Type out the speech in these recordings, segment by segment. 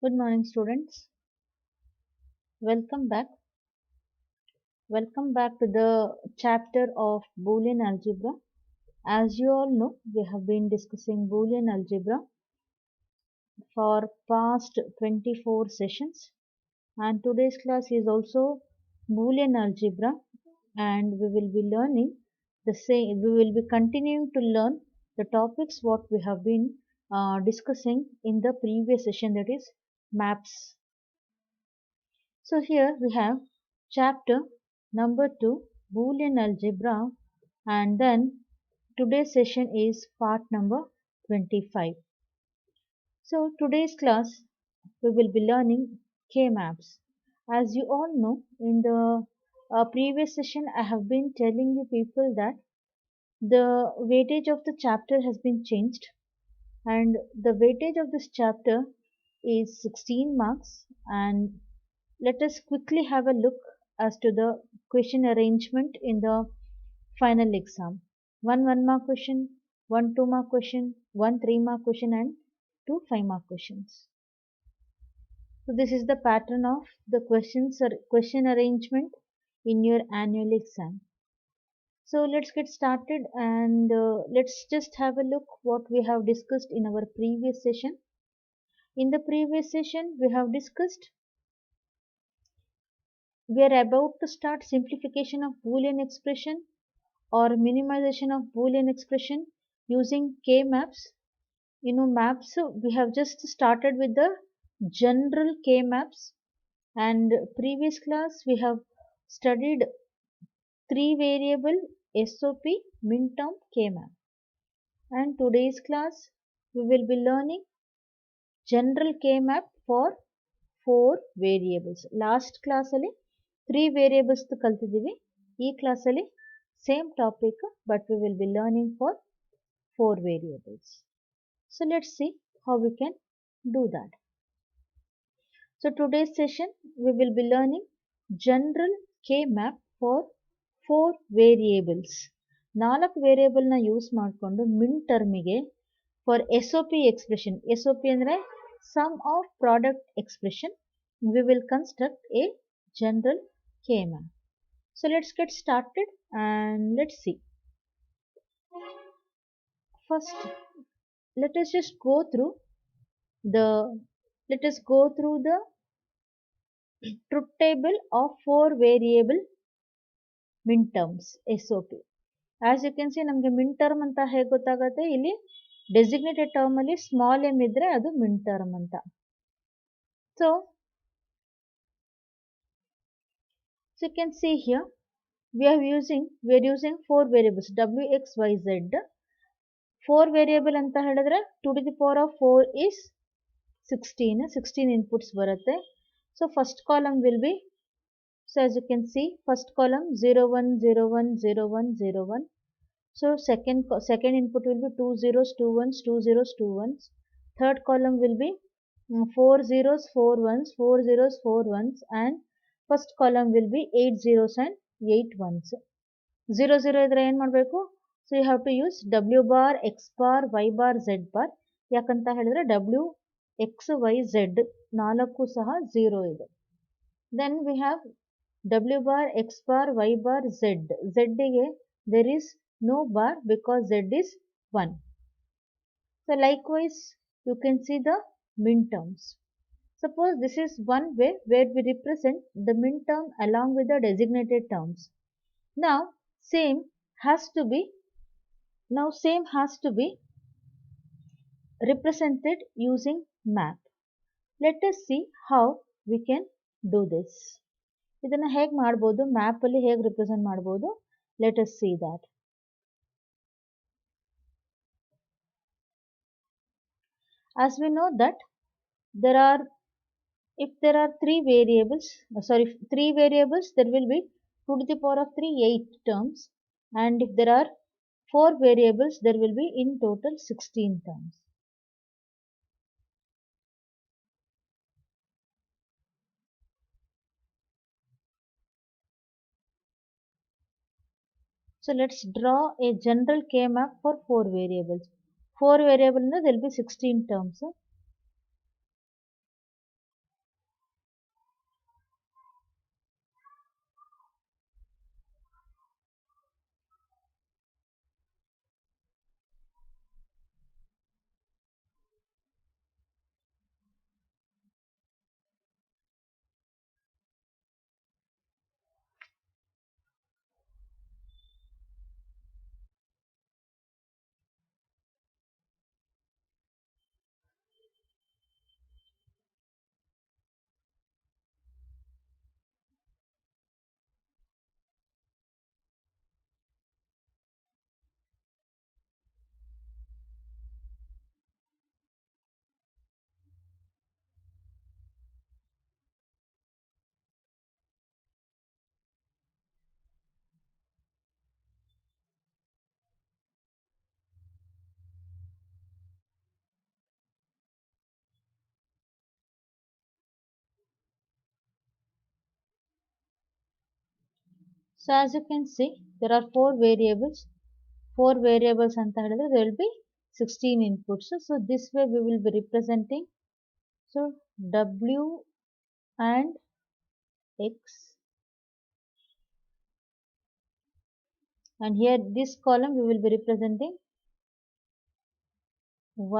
Good morning, students. Welcome back. Welcome back to the chapter of Boolean algebra. As you all know, we have been discussing Boolean algebra for past 24 sessions, and today's class is also Boolean algebra, and we will be learning the same. We will be continuing to learn the topics what we have been discussing in the previous session, that is maps. So here we have chapter number 2, Boolean algebra, and then today's session is part number 25. So today's class we will be learning K-maps. As you all know, in the previous session I have been telling you people that the weightage of the chapter has been changed, and the weightage of this chapter is 16 marks. And let us quickly have a look as to the question arrangement in the final exam. One mark question, one 2 mark question, one 3 mark question, and two 5 mark questions. So this is the pattern of the questions or question arrangement in your annual exam. So let's get started, and let's just have a look what we have discussed in our previous session. In the previous session, we have discussed we are about to start simplification of Boolean expression or minimization of Boolean expression using K maps. Maps, we have just started with the general K maps, and previous class we have studied three variable SOP minterm K map, and today's class we will be learning general K map for four variables. Last class ಅಲ್ಲಿ three variables ಕಲ್ತಿದ್ದೀವಿ. ಈ class ಅಲ್ಲಿ same topic but we will be learning for four variables. So let's see how we can do that. So today's session we will be learning general K map for four variables. ನಾಲ್ಕು variable ನ use ಮಾಡಿಕೊಂಡು ಮಿನ್ ಟರ್ಮಿಗೆ for SOP expression, SOP ಅಂದರೆ sum of product expression, we will construct a general K map. So let's get started and let's see. First, let us just go through the truth table of four variable minterms SOP. As you can see, ನಮಗೆ ಮಿನ್ term ಅಂತ ಹೇಗೆ ಗೊತ್ತಾಗುತ್ತೆ, ಇಲ್ಲಿ designated term ಅಲ್ಲಿ small M ಇದ್ರೆ ಅದು ಮಿನ್ term ಅಂತ. So you can see here we are using four variables w x y z. Four variable ಅಂತ ಹೇಳಿದ್ರೆ 2 to the power of 4 is 16 inputs ಬರುತ್ತೆ. So first column will be, so as you can see, first column 0 1 0 1 0 1 0 1. So second input will be 2 zeros 2 ones 2 zeros 2 ones. Third column will be 4 zeros 4 ones 4 zeros 4 ones, and first column will be 8 zeros and 8 ones. 0 0 ಇದ್ರೆ ಏನು ಮಾಡಬೇಕು? So you have to use w bar x bar y bar z bar. ಯಾಕಂತ ಹೇಳಿದ್ರೆ w x y z ನಾಲ್ಕು ಸಹ 0 ಇದೆ. Then we have w bar x bar y bar z. Z ಗೆ there is no bar because z is 1. So likewise you can see the min terms. Suppose this is one way where we represent the min term along with the designated terms. Now same has to be represented using map. Let us see how we can do this. ಇದನ್ನ ಹೇಗೆ ಮಾಡಬಹುದು, map ಅಲ್ಲಿ ಹೇಗೆ represent ಮಾಡಬಹುದು, let us see that. As we know that if there are three variables, there will be 2 to the power of 3 8 terms, and if there are four variables there will be in total 16 terms. So let's draw a general K map for four variables. Four variables there will be 16 terms. So as you can see, there are four variables. Four variables anta ಹೇಳಿದ್ರೆ there will be 16 inputs. So this way we will be representing. So W and X, and here this column we will be representing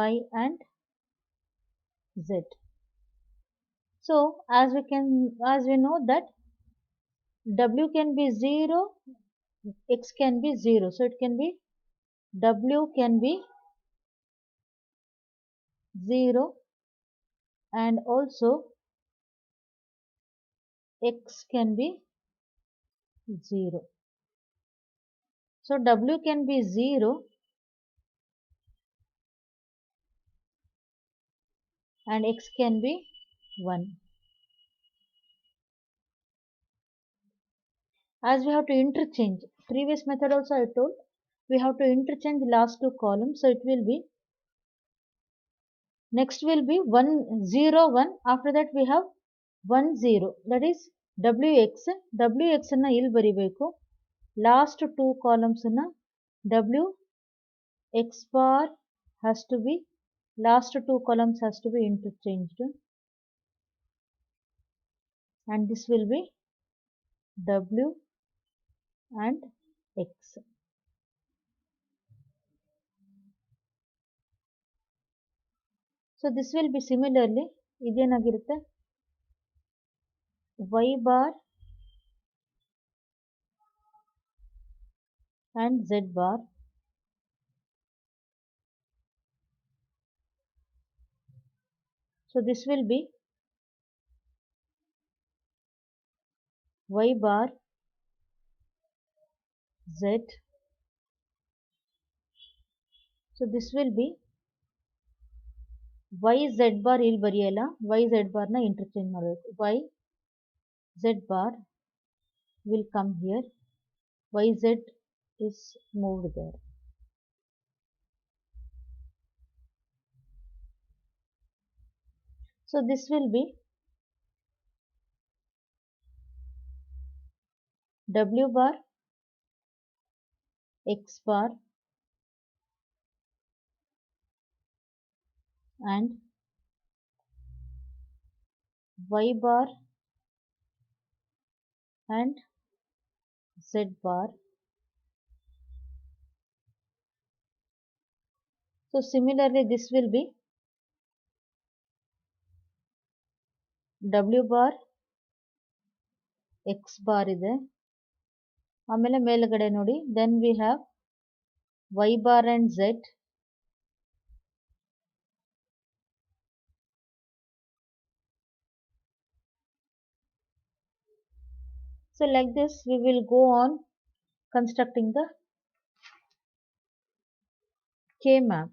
Y and Z. So as we know that W can be 0, X can be 0. So it can be W can be 0 and also X can be 0. So W can be 0 and X can be 1. As we have to interchange, previous method also I told, we have to interchange the last two columns. So it will be, next will be 1 0 1, after that we have 1 0, that is WX. WX ಅನ್ನ ಇಲ್ಲಿ ಬರಿಬೇಕು. Last two columns ಅನ್ನ WX bar has to be, last two columns has to be interchanged, and this will be W and X. So this will be similarly, ಇದೇನಾಗಿರುತ್ತೆ Y bar and Z bar. So this will be Y bar Z. So this will be Y Z bar ಇಲ್ಲಿ ಬರೆಯಲ್ಲ, Y Z bar ನ interchange ಮಾಡಬೇಕು. Y Z bar will come here, Y Z is moved there. So this will be W bar X bar and Y bar and Z bar. So similarly this will be W bar X bar ಇದೆ, ಆಮೇಲೆ ಮೇಲ್ಗಡೆ ನೋಡಿ, then we have Y bar and Z. So like this we will go on constructing the K map.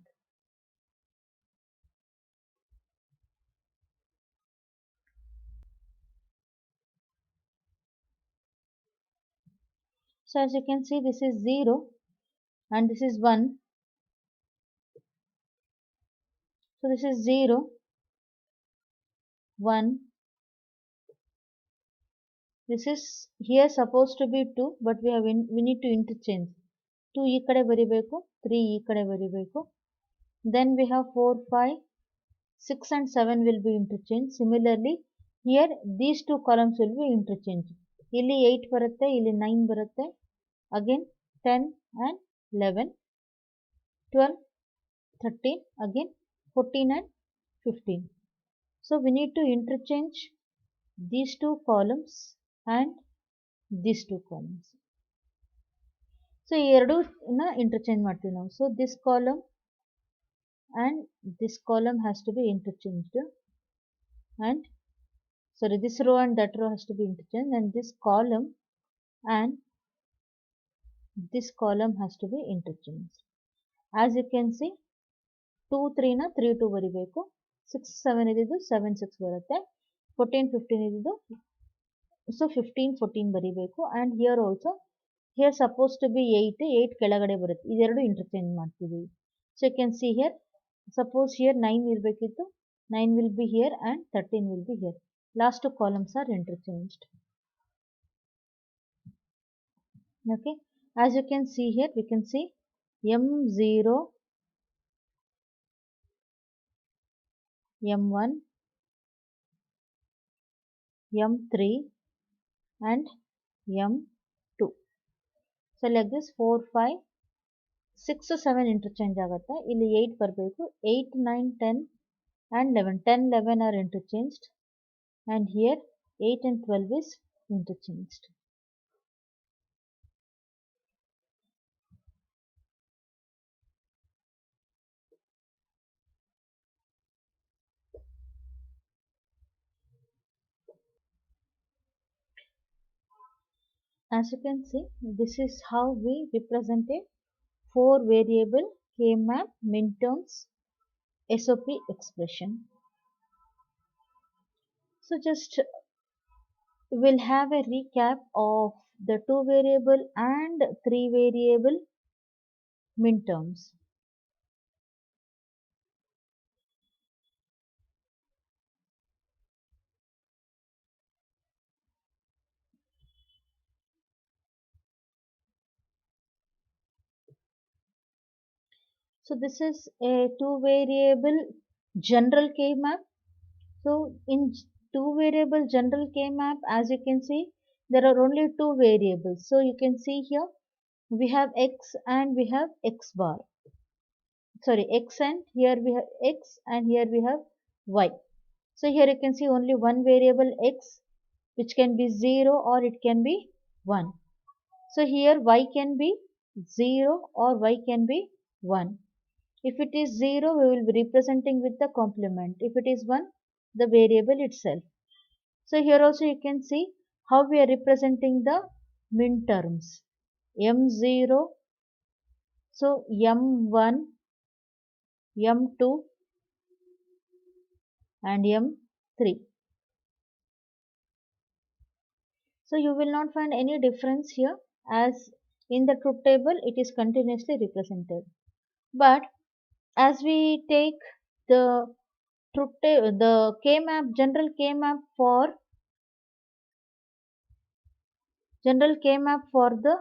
So as you can see, this is 0 and this is 1. So this is 0, 1. This is here supposed to be 2, but we need to interchange. 2 ಈ ಕಡೆ ಬರಿಬೇಕು, 3 ಈ ಕಡೆ ಬರಿಬೇಕು. Then we have 4, 5, 6 and 7 will be interchanged. Similarly, here these two columns will be interchanged. ಇಲ್ಲಿ 8 ಬರುತ್ತೆ, ಇಲ್ಲಿ 9 ಬರುತ್ತೆ. Again 10 and 11, 12, 13, again 14 and 15. So we need to interchange these two columns and these two columns. So ಈ ಎರಡು interchange ಮಾಡ್ತೀವಿ ನಾವು. So this column and this column has to be interchanged, and sorry, this row and that row has to be interchanged, and this column and this column has to be interchanged. As you can see, 2 3 ನ 3 2 ಬರಿಬೇಕು, 6 7 ಇದ್ದು 7 6 ಬರುತ್ತೆ, 14 15 ಇದ್ದು, so 15 14 ಬರಿಬೇಕು. and here also, here supposed to be 8 8 ಕೆಳಗಡೆ ಬರುತ್ತೆ, ಇದೆರಡು interchange ಮಾಡ್ತೀವಿ. So you can see here, suppose here 9 ಇರಬೇಕಿತ್ತು, 9 will be here and 13 will be here. Last two columns are interchanged. Okay, as you can see here, we can see M0, M1, M3 and M2. So like this 4, 5, 6, 7 interchange ಆಗುತ್ತೆ. ಇಲ್ಲಿ 8 ಬರಬೇಕು. 8, 9, 10 and 11. 10, 11 are interchanged and here 8 and 12 is interchanged. As you can see, this is how we represent a 4 variable K-map minterms SOP expression. So just we'll have a recap of the 2 variable and 3 variable minterms. So this is a 2 variable general K-map. So in 2 variable general K-map, as you can see, there are only 2 variables. So you can see here we have x and we have x bar. Sorry, x, and here we have x and here we have y. So here you can see only one variable x, which can be 0 or it can be 1. So here y can be 0 or y can be 1. If it is 0, we will be representing with the complement. If it is 1, the variable itself. So here also you can see how we are representing the min terms. M0, so M1, M2 and M3. So you will not find any difference here, as in the truth table it is continuously represented. But as we take the the K-map, general K-map for the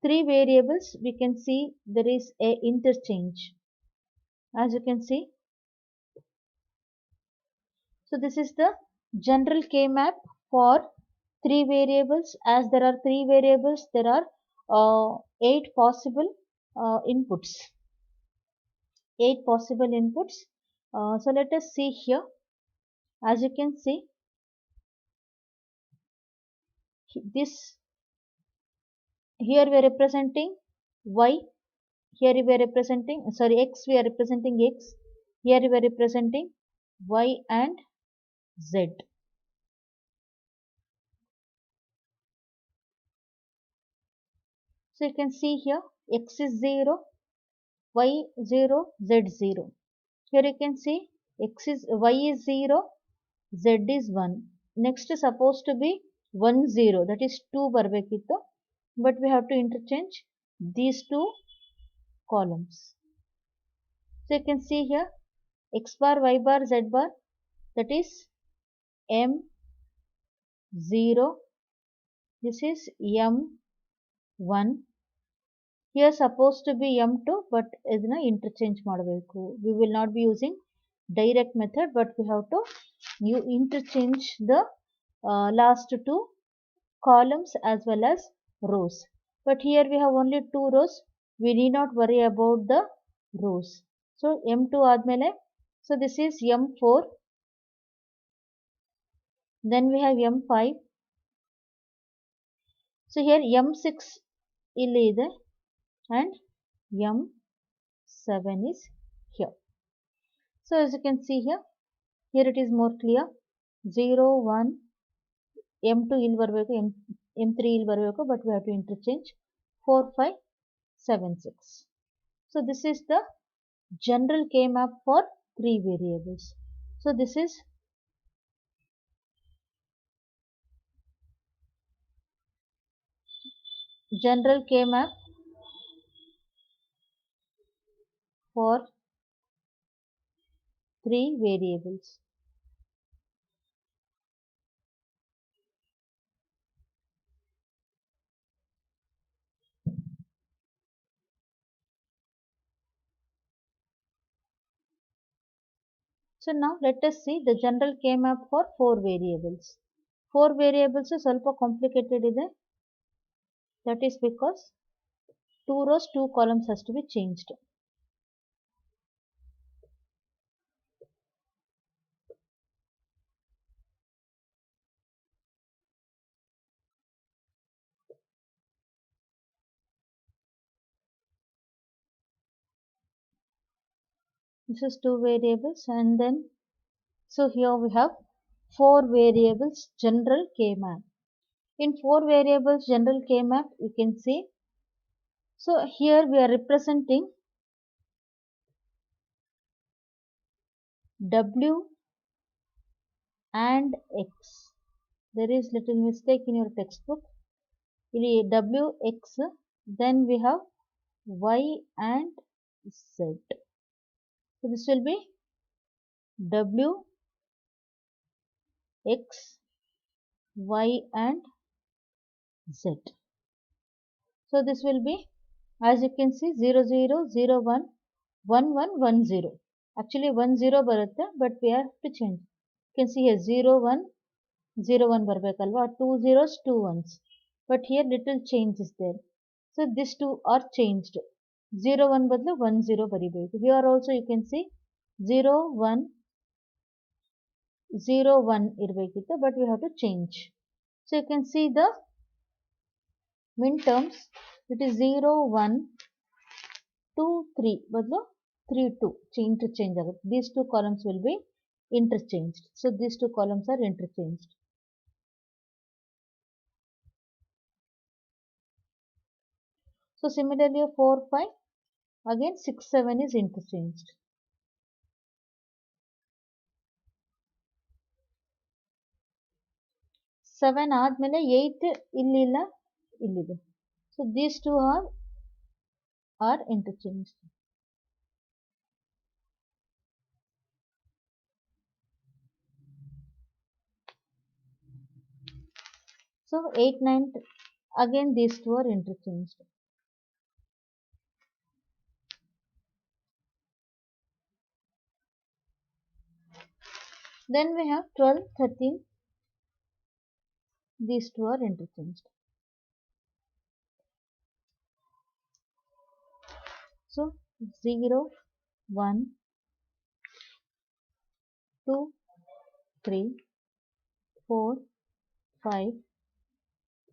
3 variables, we can see there is a interchange. As you can see, so this is the general K-map for 3 variables. As there are 3 variables, there are 8 possible inputs. 8 possible inputs. So let us see here. As you can see, this here we are representing y, here we are representing, sorry, x, we are representing x, here we are representing y and z. So you can see here x is 0, y 0, z 0. Here you can see y is 0, z is 1. Next is supposed to be 1 0, that is 2 barbekitto, but we have to interchange these two columns. So you can see here x bar, y bar, z bar, that is m 0, this is m1. Here supposed to be m2, but ಇದನ್ನ interchange ಮಾಡಬೇಕು. We will not be using direct method, but we have to interchange the last 2 columns as well as rows. But here we have only 2 rows. We need not worry about the rows. So m2 ಆದ್ಮೇಲೆ, so this is m4. Then we have m5. So here m6 ಇಲ್ಲಿ ಇದೆ and m7 is here. So as you can see here, it is more clear. 0, 1, m2 ಇಲ್ಲಿ ಬರಬೇಕು, m3 ಇಲ್ಲಿ ಬರಬೇಕು, but we have to interchange 4, 5, 7, 6. So this is the general K-map for 3 variables. So this is general K-map for 3 variables. So now let us see the general K-map for 4 variables. 4 variables is ಸ್ವಲ್ಪ complicated ಇದೆ. That is because 2 rows, 2 columns has to be changed. This is 2 variables, and then so here we have 4 variables general K-map. In 4 variables general K-map you can see, so here we are representing W and X. There is little mistake in your textbook. W, X, then we have Y and Z. So this will be W, X, Y and Z. So this will be, as you can see, 0, 0, 0, 1, 1, 1, 1, 0. Actually 1, 0 ಬರುತ್ತೆ, but we have to change. You can see here 0, 1, 0, 1 ಬರಬೇಕಲ್ವಾ, 2 zeros, 2 ones. But here little change is there. So these two are changed. 0, 1 ಬದಲು 1, 0 ಬರಿಬೇಕು. Here also you can see 0, 1, 0, 1 ಇರಬೇಕಿತ್ತು, but we have to change. So you can see the min terms. It is 0, 1, 2, 3 ಬದಲು 3, 2 interchange ಆಗುತ್ತೆ. These two columns will be interchanged. So these two columns are interchanged. So similarly 4, 5, again 6, 7 is interchanged. Seven ಆದ್ಮೇಲೆ 8 ಇಲ್ಲಿಲ್ಲ, ಇಲ್ಲಿದೆ. So these two are interchanged. So 8, 9, again these two are interchanged. Then we have 12, 13. These two are interchanged. So 0, 1, 2, 3, 4, 5,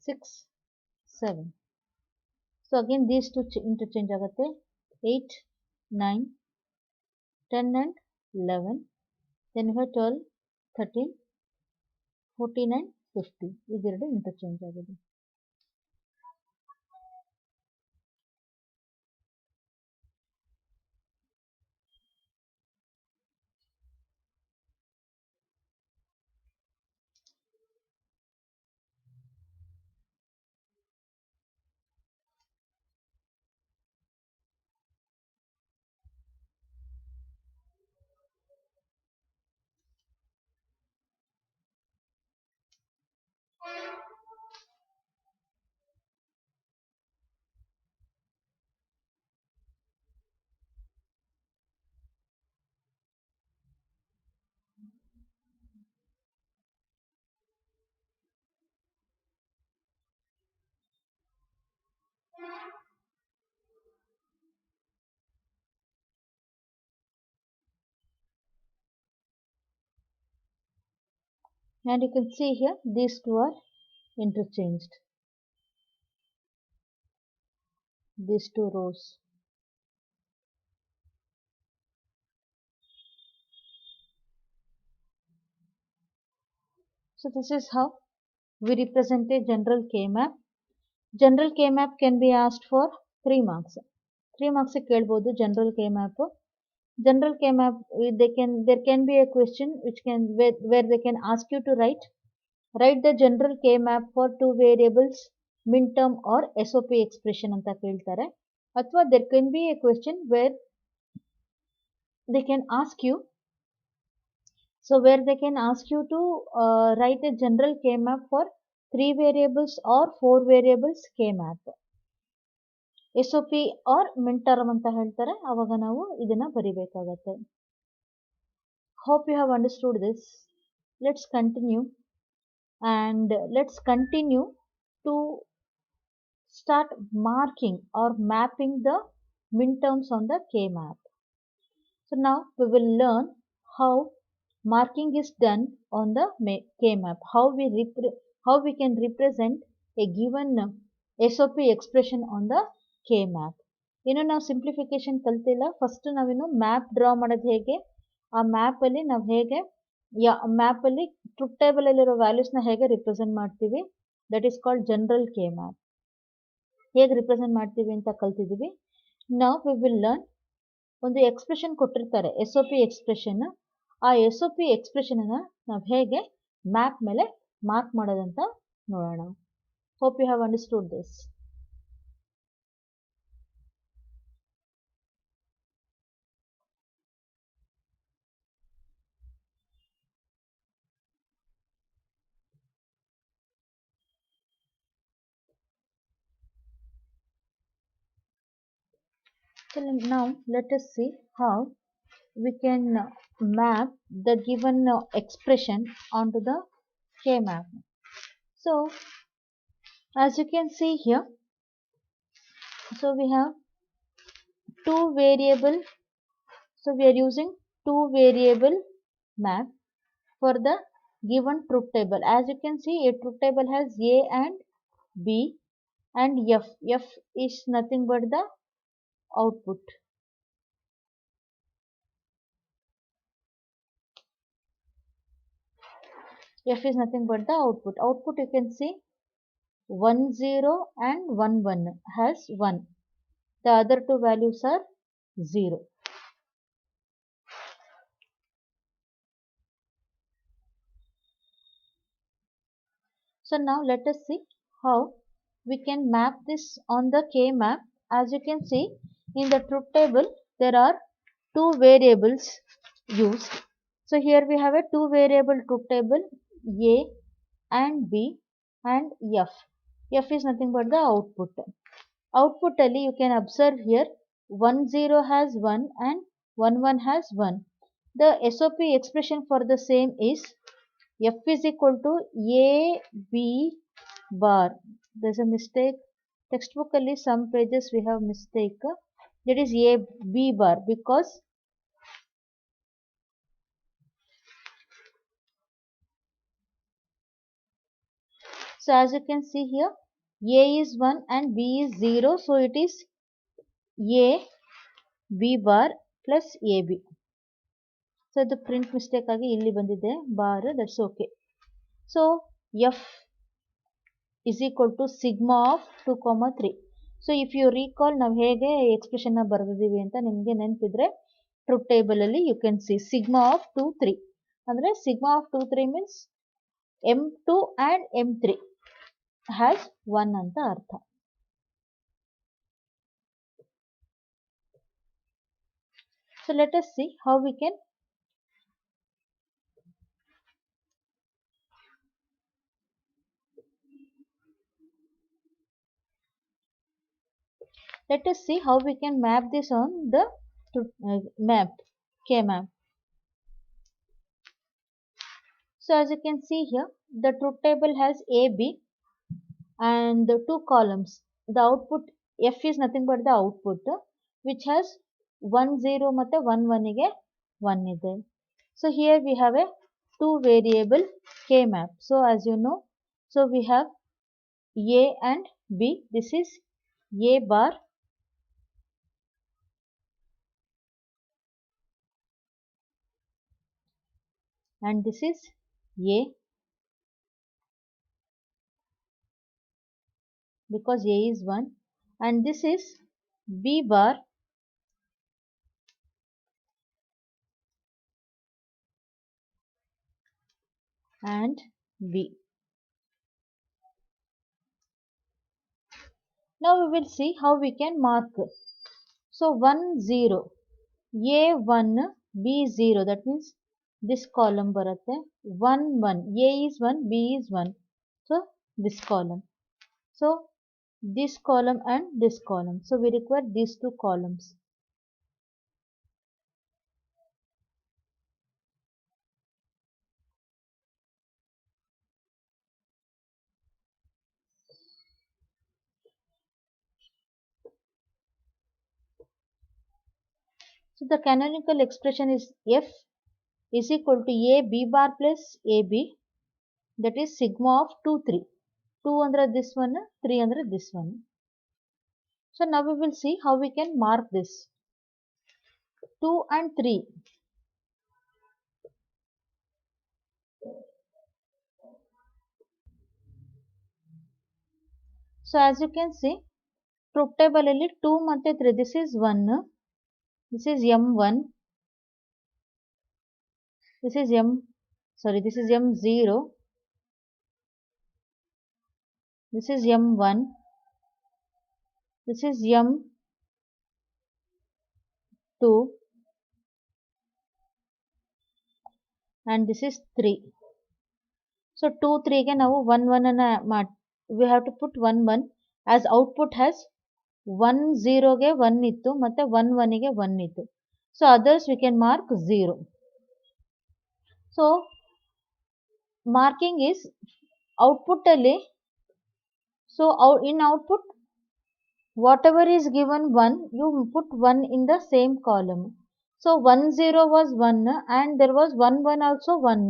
6, 7. So again these two interchange ಆಗುತ್ತೆ. 8, 9, 10 and 11. Then we have 12, 13, 14 and 50. ಇದೆರಡು interchange ಆಗಿದೆ. And you can see here these two are interchanged. These two rows. So this is how we represent a general K-map. General K-map can be asked for 3 marks. 3 marks ಕೇಳಬಹುದು general K-map. General K-map, there can be a question which can where they can ask you to write the general K-map for 2 variables, minterm or SOP expression ಅಂತ ಕೇಳ್ತಾರೆ. ಅಥವಾ there can be a question where they can ask you, where they can ask you to write a general K-map for 3 variables or 4 variables K-map. SOP or minterm ಅಂತ ಹೇಳ್ತಾರೆ, ಅವಾಗ ನಾವು ಇದನ್ನ ಬರಿಬೇಕಾಗತ್ತೆ. Hope you have understood this. Let's continue, and let's continue to start marking or mapping the minterms on the K map. So now we will learn how marking is done on the K map, how we can represent a given SOP expression on the K map. ನಾವು simplification ಕಲ್ತಿಲ್ಲ. First ನಾವೇನು map draw ಮಾಡೋದು ಹೇಗೆ, ಆ ಮ್ಯಾಪಲ್ಲಿ ನಾವು ಹೇಗೆ ಮ್ಯಾಪಲ್ಲಿ truth table ಅಲ್ಲಿರೋ ವ್ಯಾಲ್ಯೂಸ್ನ ಹೇಗೆ ರಿಪ್ರೆಸೆಂಟ್ ಮಾಡ್ತೀವಿ, that is called general K map. ಹೇಗೆ ರಿಪ್ರೆಸೆಂಟ್ ಮಾಡ್ತೀವಿ ಅಂತ ಕಲ್ತಿದ್ದೀವಿ. ನಾವು ವಿ ವಿಲ್ ಲರ್ನ್, ಒಂದು ಎಕ್ಸ್ಪ್ರೆಷನ್ ಕೊಟ್ಟಿರ್ತಾರೆ SOP ಎಕ್ಸ್ಪ್ರೆಷನ್, ಆ SOP ಎಕ್ಸ್ಪ್ರೆಷನ್ ಅನ್ನ ನಾವು ಹೇಗೆ ಮ್ಯಾಪ್ ಮೇಲೆ ಮಾರ್ಕ್ ಮಾಡೋದಂತ ನೋಡೋಣ. Hope you have understood this. So now let us see how we can map the given expression onto the K map. So as you can see here, so we have two variable, so we are using two variable map for the given truth table. As you can see, a truth table has A and B and F. F is nothing but the output. F is nothing but the output. Output you can see 1 0 and 1 1 has 1. The other two values are 0. So now let us see how we can map this on the K map. As you can see, in the truth table there are two variables used. So here we have a two variable truth table, A and B and F. F is nothing but the output. Output ali you can observe here 1 0 has 1 and 1 1 has 1. The SOP expression for the same is F is equal to A B bar. There is a mistake. Textbook ali some pages we have mistake. That is A B bar, because so as you can see here, A is 1 and B is 0. So it is A B bar plus AB. So the print mistake agi illi bandide bar, that's okay. So F is equal to sigma of 2 comma 3. So if you recall ನಾವು ಹೇಗೆ expression ಬರೆದಿದ್ದೀವಿ ಅಂತ ನಿಮಗೆ ನೆನಪಿದ್ರೆ, truth table ಅಲ್ಲಿ you can see sigma of 2 3 ಅಂದ್ರೆ sigma of 2 3 means M2 and M3 has 1 ಅಂತ ಅರ್ಥ. So let us see how we can map this on the map, K map. So as you can see here, the truth table has A, B and the two columns. The output F is nothing but the output, which has 1 0 ಮತ್ತೆ 1 1 ಗೆ 1 ಇದೆ. So here we have a two variable K map. So as you know, so we have A and B. This is A bar and this is A, because A is 1, and this is B bar and B. Now we will see how we can mark. So 1 0, A 1 B 0, that means this column ಬರುತ್ತೆ. 1 1, A is 1 B is 1, so this column. So this column and this column, so we require these two columns. So the canonical expression is F is equal to A B bar plus AB, that is sigma of 2 3. 2 under this one, 3 under this one. So now we will see how we can mark this. 2 and 3. So as you can see, truth table alli 2 ಮತ್ತೆ 3, this is 1, this is M1, this is this is M0, this is M1, this is M2, and this is 3. So 2 3 ಗೆ ನಾವು 1 1 ಅನ್ನ we have to put 1 1 as output has 1 0 ಗೆ 1 ಇತ್ತು ಮತ್ತೆ 1 1 ಗೆ 1 ಇತ್ತು. So others we can mark 0. So marking is output ಅಲ್ಲಿ, so in output whatever is given 1, you put 1 in the same column. So 1 0 was 1 and there was 1 1 also 1.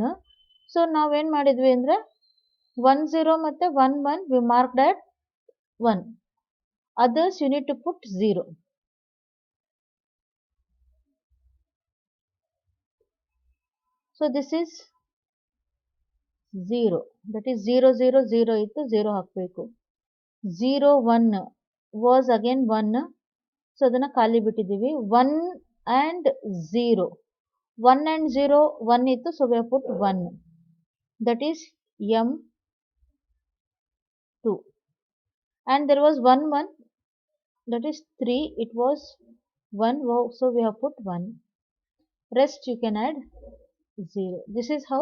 So ನಾವೇನು ಮಾಡಿದ್ವಿ ಅಂದರೆ 1 0 ಮತ್ತು 1 1 we marked at 1. Others you need to put 0. So this is 0, that is 0 0 0 ಇತ್ತು 0 ಹಾಕಬೇಕು. 0 1 was again 1, so ಅದನ್ನು ಖಾಲಿ ಬಿಟ್ಟಿದ್ದೀವಿ. 1 and 0, 1 and 0 1 ಇತ್ತು, so we have put 1, that is M2, and there was 1 1, that is 3, it was 1, so we have put 1, rest you can add 0. This is how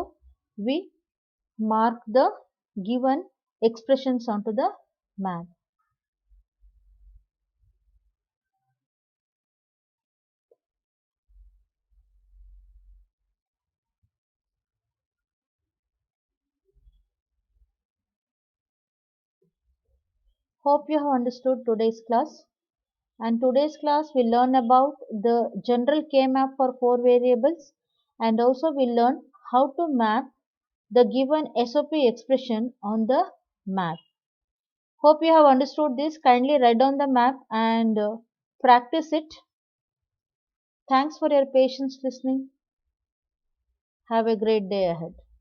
we mark the given expressions onto the map. Hope you have understood today's class. And today's class will learn about the general K-map for 4 variables, and also we'll learn how to map the given SOP expression on the map. Hope you have understood this. Kindly write down the map and practice it. Thanks for your patience listening. Have a great day ahead.